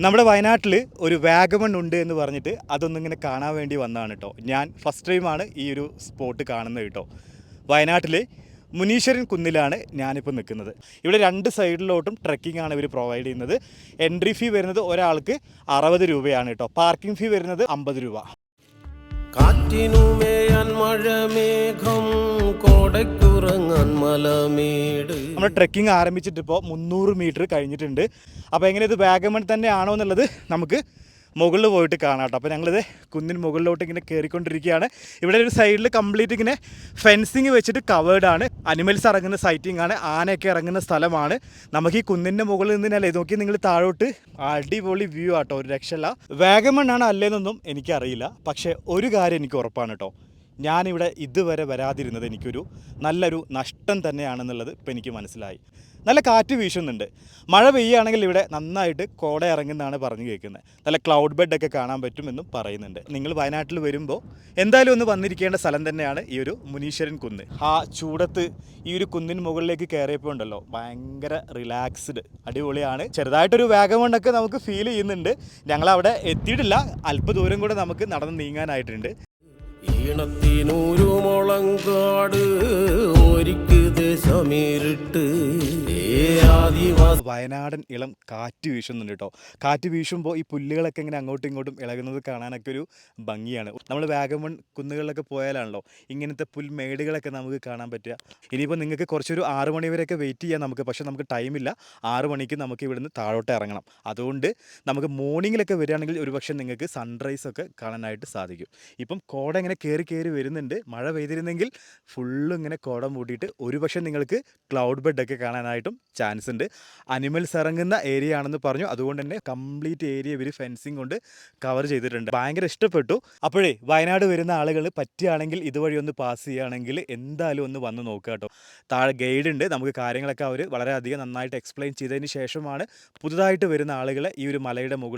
നമ്മുടെ വയനാട്ടിൽ ഒരു വാഗമൺ ഉണ്ട് എന്ന് പറഞ്ഞിട്ട് അതൊന്നിങ്ങനെ കാണാൻ വേണ്ടി വന്നതാണ് കേട്ടോ. ഞാൻ ഫസ്റ്റ് ടൈമാണ് ഈ ഒരു സ്പോട്ട് കാണുന്നത് കേട്ടോ. വയനാട്ടിൽ മുനീശ്വരൻ കുന്നിലാണ് ഞാനിപ്പോൾ നിൽക്കുന്നത്. ഇവിടെ രണ്ട് സൈഡിലോട്ടും ട്രെക്കിംഗ് ആണ് ഇവർ പ്രൊവൈഡ് ചെയ്യുന്നത്. എൻട്രി ഫീ വരുന്നത് ഒരാൾക്ക് 60 രൂപയാണ് കേട്ടോ. പാർക്കിംഗ് ഫീ വരുന്നത് 50 രൂപ. നമ്മൾ ട്രെക്കിംഗ് ആരംഭിച്ചിട്ട് ഇപ്പോൾ 300 മീറ്റർ കഴിഞ്ഞിട്ടുണ്ട്. അപ്പോൾ എങ്ങനെ ഇത് വാഗമൺ തന്നെ ആണോ എന്നുള്ളത് നമുക്ക് മുകളിൽ പോയിട്ട് കാണാം കേട്ടോ. അപ്പോൾ ഞങ്ങളിത് കുന്നിന് മുകളിലോട്ട് ഇങ്ങനെ കയറിക്കൊണ്ടിരിക്കുകയാണ്. ഇവിടെ ഒരു സൈഡിൽ കംപ്ലീറ്റ് ഇങ്ങനെ ഫെൻസിങ് വെച്ചിട്ട് കവേർഡാണ്. അനിമൽസ് ഇറങ്ങുന്ന സൈറ്റിംഗ് ആണ്, ആനയൊക്കെ ഇറങ്ങുന്ന സ്ഥലമാണ്. നമുക്ക് ഈ കുന്നിൻ്റെ മുകളിൽ നിന്നല്ലേ നോക്കി നിങ്ങൾ താഴോട്ട് അടിപൊളി വ്യൂ ആട്ടോ, ഒരു രക്ഷയില്ല. വാഗമൺ ആണ് അല്ലേന്നൊന്നും എനിക്കറിയില്ല, പക്ഷേ ഒരു കാര്യം എനിക്ക് ഉറപ്പാണ് കേട്ടോ, ഞാനിവിടെ ഇതുവരെ വരാതിരുന്നത് എനിക്കൊരു നല്ലൊരു നഷ്ടം തന്നെയാണെന്നുള്ളത് ഇപ്പോൾ എനിക്ക് മനസ്സിലായി. നല്ല കാറ്റ് വീശുന്നുണ്ട്. മഴ പെയ്യുകയാണെങ്കിൽ ഇവിടെ നന്നായിട്ട് കോട ഇറങ്ങുന്നതാണ് പറഞ്ഞു കേൾക്കുന്നത്. നല്ല ക്ലൗഡ് ബെഡൊക്കെ കാണാൻ പറ്റുമെന്നും പറയുന്നുണ്ട്. നിങ്ങൾ വയനാട്ടിൽ വരുമ്പോൾ എന്തായാലും ഒന്ന് വന്നിരിക്കേണ്ട സ്ഥലം തന്നെയാണ് ഈ ഒരു മുനീശ്വരൻ കുന്ന്. ആ ചൂടത്ത് ഈ ഒരു കുന്നിന് മുകളിലേക്ക് കയറിയപ്പോൾ ഉണ്ടല്ലോ, ഭയങ്കര റിലാക്സ്ഡ്, അടിപൊളിയാണ്. ചെറുതായിട്ടൊരു വാഗമണ്ണൊക്കെ നമുക്ക് ഫീൽ ചെയ്യുന്നുണ്ട്. ഞങ്ങളവിടെ എത്തിയിട്ടില്ല, അല്പദൂരം കൂടെ നമുക്ക് നടന്ന് നീങ്ങാനായിട്ടുണ്ട്. ഈണത്തിനൂരു മുളങ്കാട് ഒരിക്കത് സമീരിട്ട് വയനാടൻ ഇളം കാറ്റ് വീശുന്നുണ്ട് കേട്ടോ. കാറ്റ് വീശുമ്പോൾ ഈ പുല്ലുകളൊക്കെ ഇങ്ങനെ അങ്ങോട്ടും ഇങ്ങോട്ടും ഇളകുന്നത് കാണാനൊക്കെ ഒരു ഭംഗിയാണ്. നമ്മൾ വാഗമൺ കുന്നുകളിലൊക്കെ പോയാലാണല്ലോ ഇങ്ങനത്തെ പുൽമേടുകളൊക്കെ നമുക്ക് കാണാൻ പറ്റുക. ഇനിയിപ്പോൾ നിങ്ങൾക്ക് കുറച്ചൊരു 6 മണി വരെയൊക്കെ വെയിറ്റ് ചെയ്യാം നമുക്ക്, പക്ഷേ നമുക്ക് ടൈമില്ല. 6 മണിക്ക് നമുക്ക് ഇവിടുന്ന് താഴോട്ട് ഇറങ്ങണം. അതുകൊണ്ട് നമുക്ക് മോർണിംഗിലൊക്കെ വരികയാണെങ്കിൽ ഒരുപക്ഷെ നിങ്ങൾക്ക് സൺറൈസൊക്കെ കാണാനായിട്ട് സാധിക്കും. ഇപ്പം കോട ഇങ്ങനെ കയറി വരുന്നുണ്ട്. മഴ പെയ്തിരുന്നെങ്കിൽ ഫുള്ള് ഇങ്ങനെ കോട മൂടിയിട്ട് ഒരുപക്ഷെ നിങ്ങൾക്ക് ക്ലൗഡ് ബെഡൊക്കെ കാണാനായിട്ടും ചാൻസ് ഉണ്ട്. അനിമൽസ് ഇറങ്ങുന്ന ഏരിയ ആണെന്ന് പറഞ്ഞു, അതുകൊണ്ട് തന്നെ കംപ്ലീറ്റ് ഏരിയ ഇവർ ഫെൻസിങ് കൊണ്ട് കവർ ചെയ്തിട്ടുണ്ട്. ഭയങ്കര ഇഷ്ടപ്പെട്ടു. അപ്പോഴേ വയനാട് വരുന്ന ആളുകൾ പറ്റുകയാണെങ്കിൽ ഇതുവഴി ഒന്ന് പാസ് ചെയ്യുകയാണെങ്കിൽ എന്തായാലും ഒന്ന് വന്ന് നോക്കുക കേട്ടോ. താഴെ ഗൈഡ് ഉണ്ട്, നമുക്ക് കാര്യങ്ങളൊക്കെ അവർ വളരെയധികം നന്നായിട്ട് എക്സ്പ്ലെയിൻ ചെയ്തതിന് ശേഷമാണ് പുതുതായിട്ട് വരുന്ന ആളുകളെ ഈ ഒരു മലയുടെ മുകളിൽ